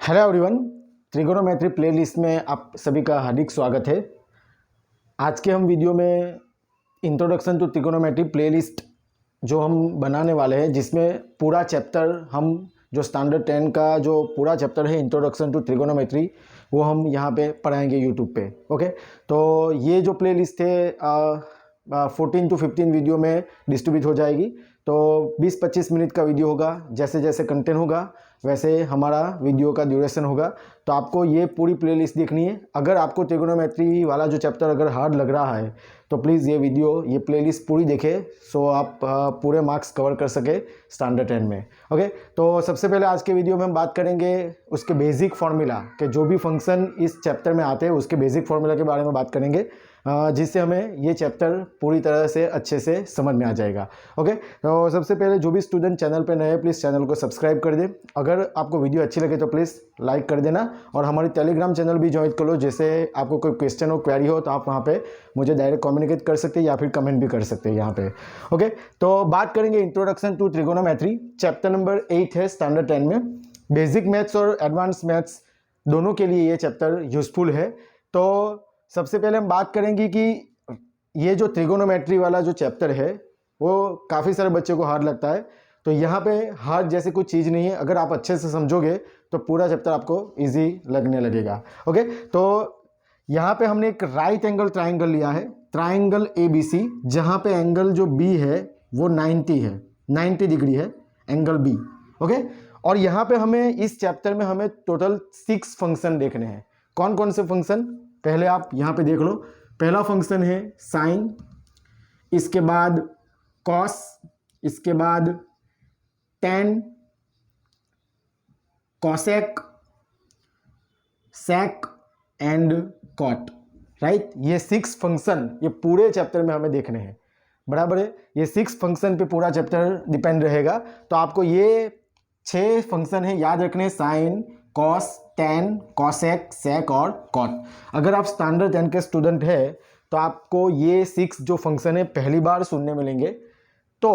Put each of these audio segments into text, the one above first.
Hello everyone, trigonometry playlist में आप सभी का हार्दिक स्वागत है। आज के हम वीडियो में इंट्रोडक्शन टू ट्रिगोनोमेट्री प्लेलिस्ट जो हम बनाने वाले हैं, जिसमें पूरा चैप्टर हम जो स्टैंडर्ड 10 का जो पूरा चैप्टर है इंट्रोडक्शन टू ट्रिगोनोमेट्री, वो हम यहाँ पे पढ़ाएंगे यूट्यूब पे। ओके, तो ये जो प्लेलिस्ट है 14 to 15 वीडियो में डिस्ट्रीब्यूट हो जाएगी। तो 20-25 मिनट का वीडियो होगा। जैसे जैसे कंटेंट होगा वैसे हमारा वीडियो का ड्यूरेशन होगा। तो आपको ये पूरी प्लेलिस्ट देखनी है। अगर आपको ट्रिगोनोमेट्री वाला जो चैप्टर अगर हार्ड लग रहा है तो प्लीज़ ये प्लेलिस्ट पूरी देखें, सो आप पूरे मार्क्स कवर कर सके स्टैंडर्ड 10 में। ओके, तो सबसे पहले आज के वीडियो में हम बात करेंगे उसके बेसिक फार्मूला के, जो भी फंक्शन इस चैप्टर में आते हैं उसके बेसिक फार्मूला के बारे में बात करेंगे, जिससे हमें ये चैप्टर पूरी तरह से अच्छे से समझ में आ जाएगा। ओके, तो सबसे पहले जो भी स्टूडेंट चैनल पे नए हैं प्लीज़ चैनल को सब्सक्राइब कर दें। अगर आपको वीडियो अच्छी लगे तो प्लीज़ लाइक कर देना, और हमारी टेलीग्राम चैनल भी ज्वाइन कर लो। जैसे आपको कोई क्वेश्चन हो, क्वेरी हो, तो आप वहाँ पे मुझे डायरेक्ट कम्युनिकेट कर सकते हैं या फिर कमेंट भी कर सकते हैं यहाँ पे। ओके, तो बात करेंगे introduction to trigonometry, chapter number 8 है स्टैंडर्ड 10 में। बेसिक मैथ्स और एडवांस मैथ्स दोनों के लिए ये चैप्टर यूजफुल है। तो सबसे पहले हम बात करेंगे कि ये जो ट्रिगोनोमेट्री वाला जो चैप्टर है वो काफ़ी सारे बच्चों को हार्ड लगता है। तो यहाँ पे हार्ड जैसी कुछ चीज़ नहीं है। अगर आप अच्छे से समझोगे तो पूरा चैप्टर आपको इजी लगने लगेगा। ओके, तो यहाँ पे हमने एक राइट एंगल ट्राइंगल लिया है, ट्राइंगल ABC, जहाँ पे एंगल जो B है वो 90 है, 90 डिग्री है एंगल B। ओके, और यहाँ पे हमें इस चैप्टर में हमें टोटल 6 फंक्शन देखने हैं। कौन कौन से फंक्शन, पहले आप यहाँ पे देख लो। पहला फंक्शन है साइन, इसके बाद कॉस, इसके बाद tan, cosec, sec and cot. Right, ये 6 फंक्शन ये पूरे चैप्टर में हमें देखने हैं। बराबर है, ये 6 फंक्शन पे पूरा चैप्टर डिपेंड रहेगा। तो आपको ये 6 फंक्शन है याद रखने, साइन, कॉस, टेन, कॉसेक, सेक और कॉट। अगर आप स्टैंडर्ड 10 के स्टूडेंट है तो आपको ये 6 जो फंक्शन है पहली बार सुनने मिलेंगे। तो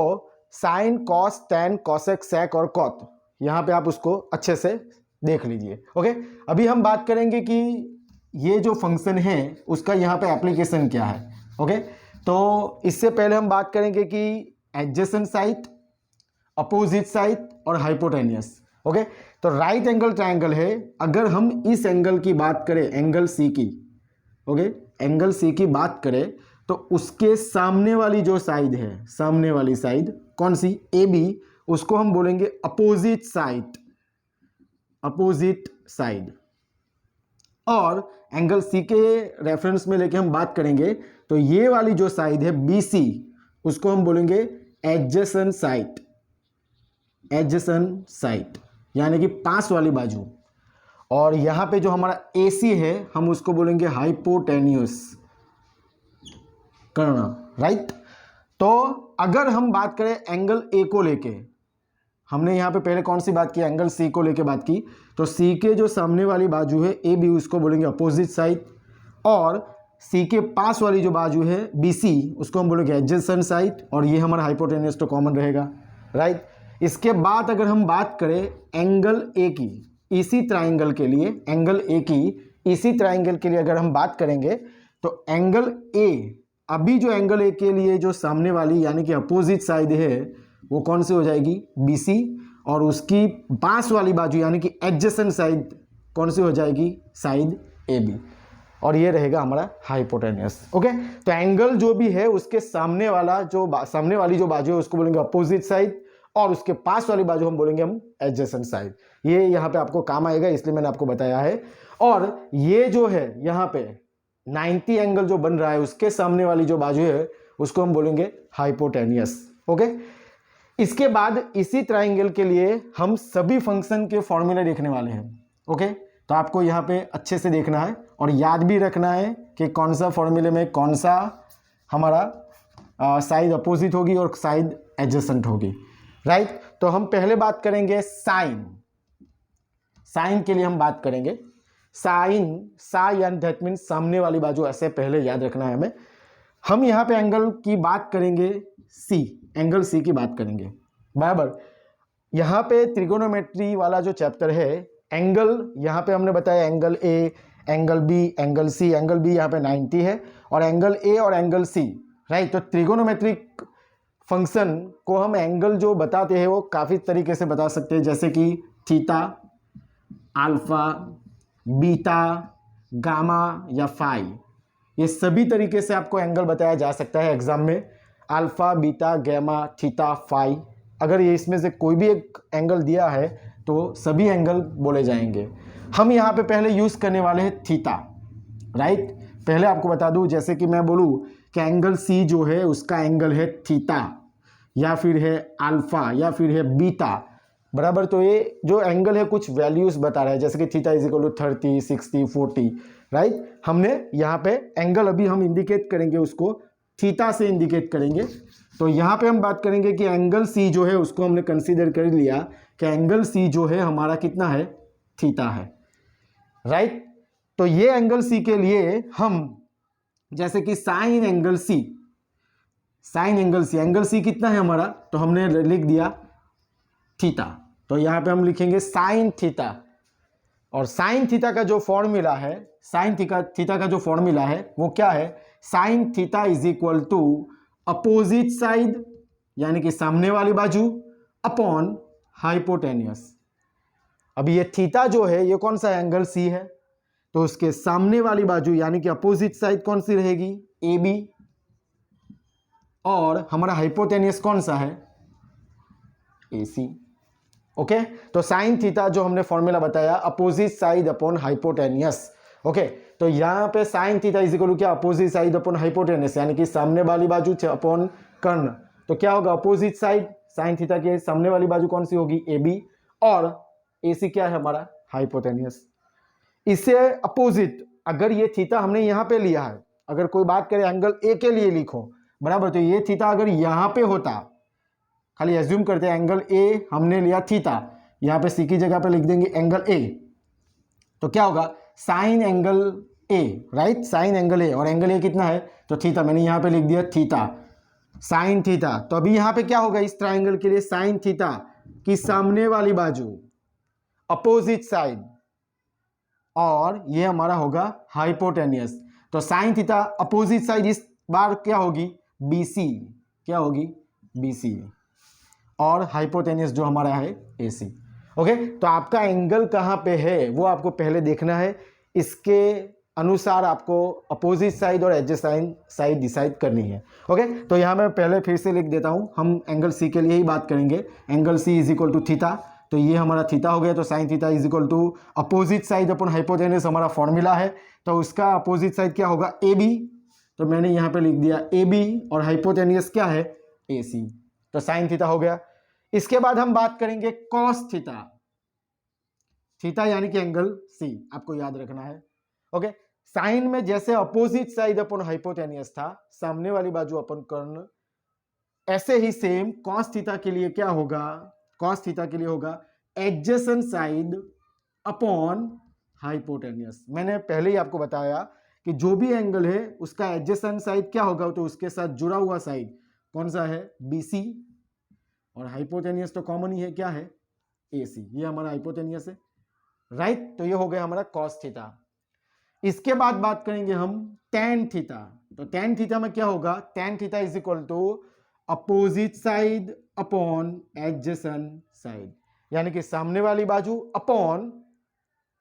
साइन, कॉस, टेन, कॉसेक, सेक और कॉट, यहाँ पे आप उसको अच्छे से देख लीजिए। ओके, अभी हम बात करेंगे कि ये जो फंक्शन है उसका यहाँ पे एप्लीकेशन क्या है। ओके, तो इससे पहले हम बात करेंगे कि एडजेसेंट साइड, अपोजिट साइड और हाइपोटेनियस। ओके, तो राइट एंगल ट्रायंगल है। अगर हम इस एंगल की बात करें, एंगल सी की, ओके, एंगल सी की बात करें तो उसके सामने वाली जो साइड है, सामने वाली साइड कौन सी, AB, उसको हम बोलेंगे अपोजिट साइड, अपोजिट साइड। और एंगल सी के रेफरेंस में लेके हम बात करेंगे तो ये वाली जो साइड है BC, उसको हम बोलेंगे एडजेसेंट साइड, एडजेसेंट साइड यानी कि पास वाली बाजू। और यहाँ पे जो हमारा AC है हम उसको बोलेंगे हाइपोटेन्यूस करना। राइट, तो अगर हम बात करें एंगल A को लेके, हमने यहाँ पे पहले कौन सी बात की, एंगल C को लेके बात की। तो C के जो सामने वाली बाजू है AB, उसको बोलेंगे अपोजिट साइड, और C के पास वाली जो बाजू है BC, उसको हम बोलेंगे एडजेसेंट साइड, और ये हमारा हाइपोटेन्यूस तो कॉमन रहेगा। राइट, इसके बाद अगर हम बात करें एंगल A की, इसी ट्राइंगल के लिए, एंगल A की इसी ट्राइंगल के लिए अगर हम बात करेंगे तो एंगल A, अभी जो एंगल A के लिए जो सामने वाली यानी कि अपोजिट साइड है वो कौन सी हो जाएगी, BC, और उसकी पास वाली बाजू यानी कि एडजेसेंट साइड कौन सी हो जाएगी, साइड AB, और ये रहेगा हमारा हाइपोटेन्यूस। ओके, तो एंगल जो भी है उसके सामने वाला जो सामने वाली जो बाजू है उसको बोलेंगे अपोजिट साइड, और उसके पास वाली बाजू हम बोलेंगे हम एडजेसेंट साइड। ये यहाँ पे आपको काम आएगा, इसलिए मैंने आपको बताया है। और ये जो है यहाँ पे 90 एंगल जो बन रहा है उसके सामने वाली जो बाजू है उसको हम बोलेंगे हाइपोटेनियस। ओके, इसके बाद इसी ट्राइंगल के लिए हम सभी फंक्शन के फॉर्मूले देखने वाले हैं। ओके, तो आपको यहाँ पे अच्छे से देखना है और याद भी रखना है कि कौन सा फॉर्मूले में कौन सा हमारा साइड अपोजिट होगी और साइड एडजेसेंट होगी। राइट, तो हम पहले बात करेंगे साइन। साइन के लिए हम बात करेंगे साइन, सा यानी दैट मीन्स सामने वाली बाजू, ऐसे पहले याद रखना है हमें। हम यहाँ पे एंगल की बात करेंगे C, एंगल C की बात करेंगे। बराबर, यहाँ पे ट्रिगोनोमेट्री वाला जो चैप्टर है एंगल यहाँ पे हमने बताया angle A, angle B, angle C. Angle B यहाँ पे 90 है और एंगल ए और एंगल सी, राइट। तो ट्रिगोनोमेट्रिक फंक्शन को हम एंगल जो बताते हैं वो काफ़ी तरीके से बता सकते हैं, जैसे कि थीटा, अल्फा, बीटा, गामा या फाई। ये सभी तरीके से आपको एंगल बताया जा सकता है एग्जाम में। Alpha, beta, gamma, theta, phi, अगर ये इसमें से कोई भी एक एंगल दिया है तो सभी एंगल बोले जाएंगे। हम यहाँ पे पहले यूज़ करने वाले हैं थीटा, राइट। पहले आपको बता दूँ, जैसे कि मैं बोलूँ कि एंगल सी जो है उसका एंगल है थीटा या फिर है अल्फा या फिर है बीटा, बराबर। तो ये जो एंगल है कुछ वैल्यूज बता रहा है, जैसे कि theta is equal to 30, 60, 40, right. हमने यहाँ पे एंगल अभी हम इंडिकेट करेंगे, उसको थीटा से इंडिकेट करेंगे। तो यहाँ पे हम बात करेंगे कि एंगल सी जो है उसको हमने कंसीडर कर लिया कि एंगल सी जो है हमारा कितना है, थीटा है, राइट। तो ये एंगल सी के लिए हम जैसे कि sine angle C, sine angle C कितना है हमारा, तो हमने लिख दिया थीटा। तो यहाँ पे हम लिखेंगे साइन थीटा, और साइन थीटा का जो फॉर्मूला है, साइन थीटा का जो फॉर्मूला है वो क्या है, sine theta is equal to opposite side यानी कि सामने वाली बाजू अपॉन हाइपोटेनियस। अभी ये थीटा जो है ये कौन सा एंगल सी है, तो उसके सामने वाली बाजू यानी कि अपोजिट साइड कौन सी रहेगी, ए बी, और हमारा हाइपोटेनियस कौन सा है, ए सी। ओके, तो साइन थीटा जो हमने फॉर्मूला बताया opposite side upon hypotenuse. Okay, तो यहाँ पे sine theta is equal to क्या, अपोजिट साइड अपॉन हाइपोटेनियस, यानी कि सामने वाली बाजू अपॉन कर्ण। तो क्या होगा, अपोजिट साइड साइन थीटा के सामने वाली बाजू कौन सी होगी, ए बी, और ए सी क्या है हमारा, हाइपोटेनियस। इससे अपोजिट अगर ये थीटा हमने यहाँ पे लिया है, अगर कोई बात करे एंगल ए के लिए लिखो, बराबर, तो ये थीटा अगर यहाँ पे होता, खाली एज्यूम करते हैं एंगल ए हमने लिया थीटा, यहाँ पे सी की जगह पे लिख देंगे एंगल ए, तो क्या होगा, sign angle A, right, sign angle A, और एंगल ए कितना है, तो थीटा, मैंने यहाँ पे लिख दिया थीटा, साइन थीटा। तो अभी यहाँ पे क्या होगा इस ट्राइंगल के लिए, साइन थीटा की सामने वाली बाजू अपोजिट साइड, और ये हमारा होगा हाइपोटेनियस। तो साइन थीटा अपोजिट साइड इस बार क्या होगी, BC, क्या होगी, BC, और हाइपोटेनियस जो हमारा है AC। ओके, तो आपका एंगल कहाँ पे है वो आपको पहले देखना है, इसके अनुसार आपको अपोजिट साइड और एडजेसेंट साइड डिसाइड करनी है। ओके, तो यहाँ मैं पहले फिर से लिख देता हूँ, हम एंगल C के लिए ही बात करेंगे। Angle C is equal to theta, तो ये हमारा थीटा हो गया, तो sine theta is equal to opposite side upon hypotenuse हमारा फॉर्मूला है, तो उसका अपोजिट साइड क्या होगा, ए बी, तो मैंने यहाँ पे लिख दिया ए बी, और हाइपोटेनियस क्या है, ए सी, तो साइन थीटा हो गया। इसके बाद हम बात करेंगे कॉस थीटा, थीटा यानी कि एंगल सी, आपको याद रखना है। ओके, साइन में जैसे अपोजिट साइड अपन हाइपोटेनियस था, सामने वाली बाजू अपन कर्ण, ऐसे ही सेम कॉस थीटा के लिए क्या होगा, कॉस थीटा के लिए होगा एडजेसेंट साइड अपॉन हाइपोटेनियस। मैंने पहले ही आपको बताया कि जो भी एंगल है उसका एडजेसेंट साइड क्या होगा, तो उसके साथ जुड़ा हुआ साइड कौन सा है, BC, और हाइपोटेनियस तो कॉमन ही है, क्या है, AC, ये हमारा हाइपोटेनियस है, राइट। तो ये हो गया हमारा कॉस थीटा। इसके बाद बात करेंगे हम टेन थीटा। तो टेन थीटा में क्या होगा, tan theta is equal to opposite side upon adjacent side, यानी कि सामने वाली बाजू अपॉन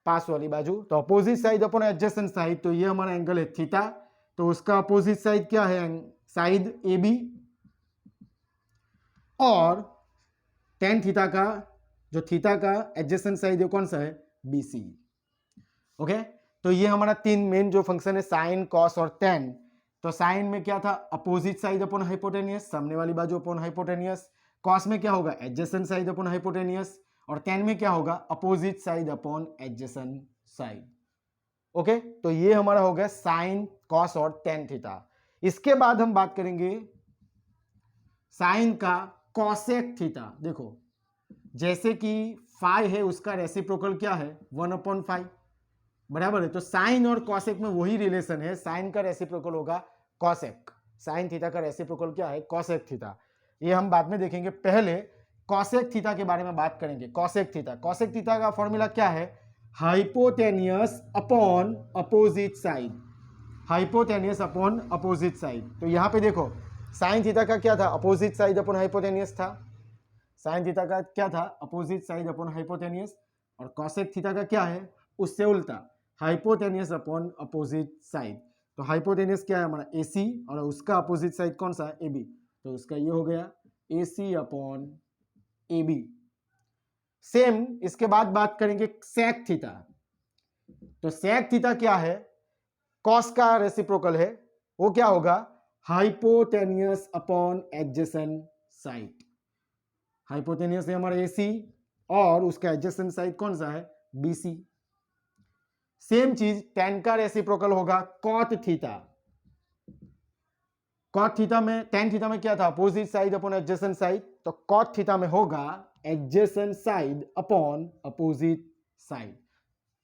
पास वाली बाजू, तो opposite side upon adjacent side, तो ये हमारा एंगल है थीटा, तो उसका अपोजिट साइड क्या है, साइड AB, और टेन थीटा का जो थीटा का एडजेसेंट साइड है कौन सा है, BC। ओके, तो ये हमारा तीन मेन जो फंक्शन है, साइन, कॉस और टेन। तो साइन में क्या था, अपोजिट साइड अपॉन हाइपोटेनियस, सामने वाली बाजू अपॉन हाइपोटेनियस। कॉस में क्या होगा, एडजेसेंट साइड अपॉन हाइपोटेनियस, और टेन में क्या होगा, opposite side upon adjacent side. Okay, तो ये हमारा हो गया साइन, कॉस और टेन थीटा। इसके बाद हम बात करेंगे साइन का कॉसेक थीटा। देखो, जैसे कि फाई है उसका रेसिप्रोकल क्या है, 1/5, बराबर है। तो साइन और कॉसेक में वही रिलेशन है, साइन का रेसिप्रोकल होगा कॉसेक, साइन थीटा का रेसिप्रोकल क्या है, कॉसेक थीटा। ये हम बाद में देखेंगे, पहले कॉसेक थीटा के बारे में बात करेंगे। कॉसेक थीटा का फॉर्मूला क्या है? Hypotenuse upon opposite side, hypotenuse upon opposite side. तो यहां पे देखो साइन थीटा का क्या था? अपोजिट साइड अपॉन हाइपोटेनियस था। साइन थीटा का क्या था? Opposite side upon hypotenuse. और कॉसेक थीटा का क्या है? उससे उल्टा, हाइपोटेनियस अपॉन अपोजिट साइड। तो हाइपोटेनियस क्या है हमारा? AC, और उसका अपोजिट साइड कौन सा है? AB। तो उसका ये हो गया AC अपॉन AB। सेम इसके बाद बात करेंगे सेक थीटा। तो सेक थीटा क्या है? कॉस का रेसिप्रोकल है, वो क्या होगा? Hypotenuse upon adjacent side. Hypotenuse है हमारा AC और उसका एडजेसेंट साइड कौन सा है? BC। सेम चीज tan का रेसिप्रोकल होगा कॉट थीटा। कॉट थीटा में, tan थीटा में क्या था? Opposite side upon adjacent side. तो कॉट थीटा में होगा adjacent side upon opposite side.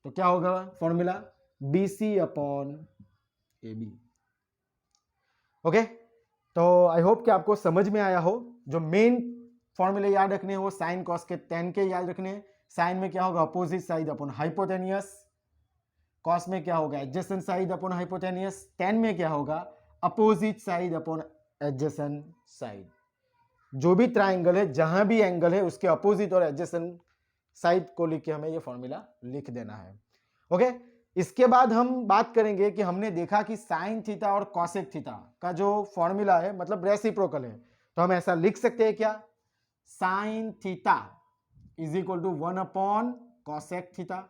तो क्या होगा formula? BC upon AB। Okay, तो आई होप कि आपको समझ में आया हो। जो मेन फॉर्मूले याद रखने हो साइन कॉस के tan के याद रखने। साइन में क्या होगा? Opposite side upon hypotenuse. Cos में क्या होगा? Adjacent side upon hypotenuse. tan में क्या होगा? Opposite side upon adjacent side. जो भी ट्राइंगल है, जहां भी एंगल है, उसके अपोजिट और एडजेसेंट साइड को लिख के हमें ये फॉर्मूला लिख देना है। ओके, इसके बाद हम बात करेंगे कि हमने देखा कि साइन थीटा और कॉसेक थीटा का जो फॉर्मूला है, मतलब रेसिप्रोकल है। तो हम ऐसा लिख सकते हैं क्या? Sine theta is equal to 1 upon cosec theta,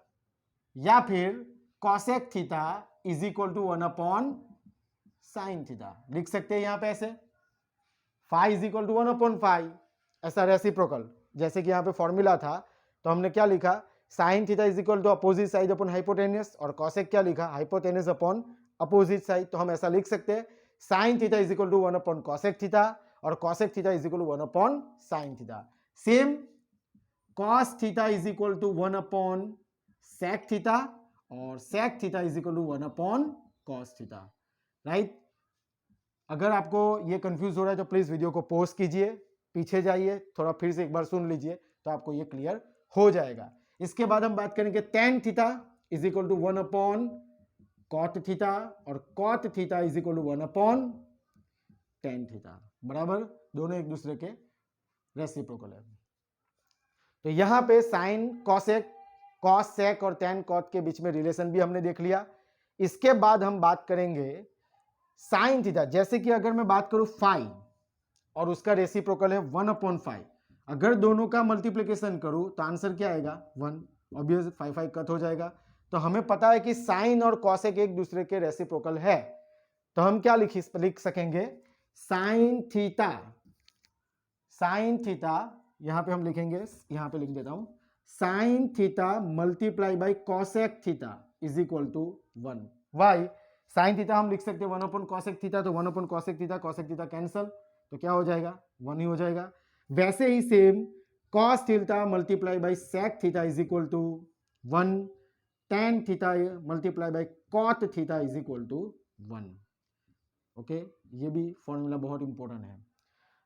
या फिर cosec theta is equal to 1 upon sine theta. लिख सकते हैं यहां पे ऐसे, phi is equal to 1 upon phi, ऐसा रेसिप्रोकल। जैसे कि यहां पे फॉर्मूला था, तो हमने क्या लिखा? Sine theta is equal to opposite side upon hypotenuse, और कॉसेक क्या लिखा? Hypotenuse upon opposite side. तो हम ऐसा लिख सकते हैं sine theta is equal to 1 upon cosec theta, और cosec theta is equal to 1 upon sine theta. Same cos theta is equal to 1 upon sec theta, और sec theta is equal to 1 upon cos theta. Right? अगर आपको ये confuse हो रहा है तो please video को पॉज कीजिए, पीछे जाइए, थोड़ा फिर से एक बार सुन लीजिए, तो आपको ये क्लियर हो जाएगा। इसके बाद हम बात करेंगे tan theta is equal to 1 upon cot theta, और cot theta is equal to 1 upon tan theta. बराबर, दोनों एक दूसरे के रेसिप्रोकल है। तो यहां पे साइन कॉसेक, कॉस सेक और tan कॉट के बीच में रिलेशन भी हमने देख लिया। इसके बाद हम बात करेंगे साइन थीटा। जैसे कि अगर मैं बात करूं फाई, और उसका रेसिप्रोकल है 1 अपॉन फाई, अगर दोनों का मल्टीप्लिकेशन करूं तो आंसर क्या आएगा? 1। ऑब्वियस 5 कट हो जाएगा। तो हमें पता है कि साइन और कॉसेक एक दूसरे के रेसिप्रोकल है। तो हम क्या लिख सकेंगे? साइन थीटा, साइन थीटा यहां पे हम लिखेंगे, यहां पे लिख देता हूं, sine theta multiply by cosec theta is equal to 1। Why? Sine theta हम लिख सकते हैं 1 अपॉन कॉसेक थीटा, तो 1 अपॉन कॉसेक थीटा कैंसल, तो क्या हो जाएगा? 1 ही हो जाएगा। वैसे ही same cos theta multiply by sec theta is equal to 1, tan theta multiply by cot theta is equal to 1। Okay, ये भी फॉर्मूला बहुत इंपॉर्टेंट है।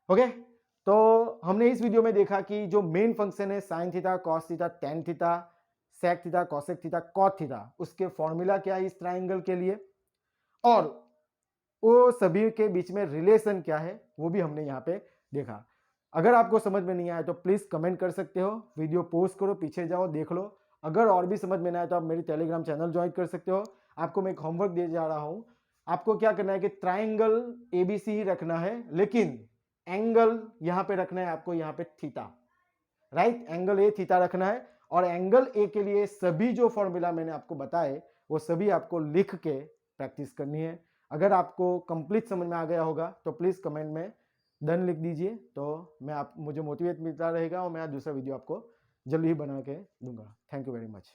ओके, तो हमने इस वीडियो में देखा कि जो मेन फंक्शन है sine theta, cos theta, tan theta, sec theta, cosec theta, cot theta, उसके फॉर्मूला क्या है इस ट्राइंगल के लिए, और वो सभी के बीच में रिलेशन क्या है वो भी हमने यहाँ पे देखा। अगर आपको समझ में नहीं आया तो प्लीज कमेंट कर सकते हो, वीडियो पोस्ट करो, पीछे जाओ, देख लो। अगर और भी समझ में ना आए तो आप मेरी टेलीग्राम चैनल ज्वाइन कर सकते हो। आपको मैं एक होमवर्क दे जा रहा हूं, आपको क्या करना है कि ट्राइंगल ABC ही रखना है, लेकिन एंगल यहां पे रखना है आपको, यहां पे theta. Right? Angle A theta रखना है, और एंगल A के लिए सभी जो फॉर्मूला मैंने आपको बताए वो सभी आपको लिख के प्रैक्टिस करनी है। अगर आपको कंप्लीट समझ में आ गया होगा तो प्लीज कमेंट में डन लिख दीजिए, तो मुझे मोटिवेट मिलता रहेगा, और मैं दूसरा वीडियो आपको जल्दी ही बना के दूंगा। Thank you very much.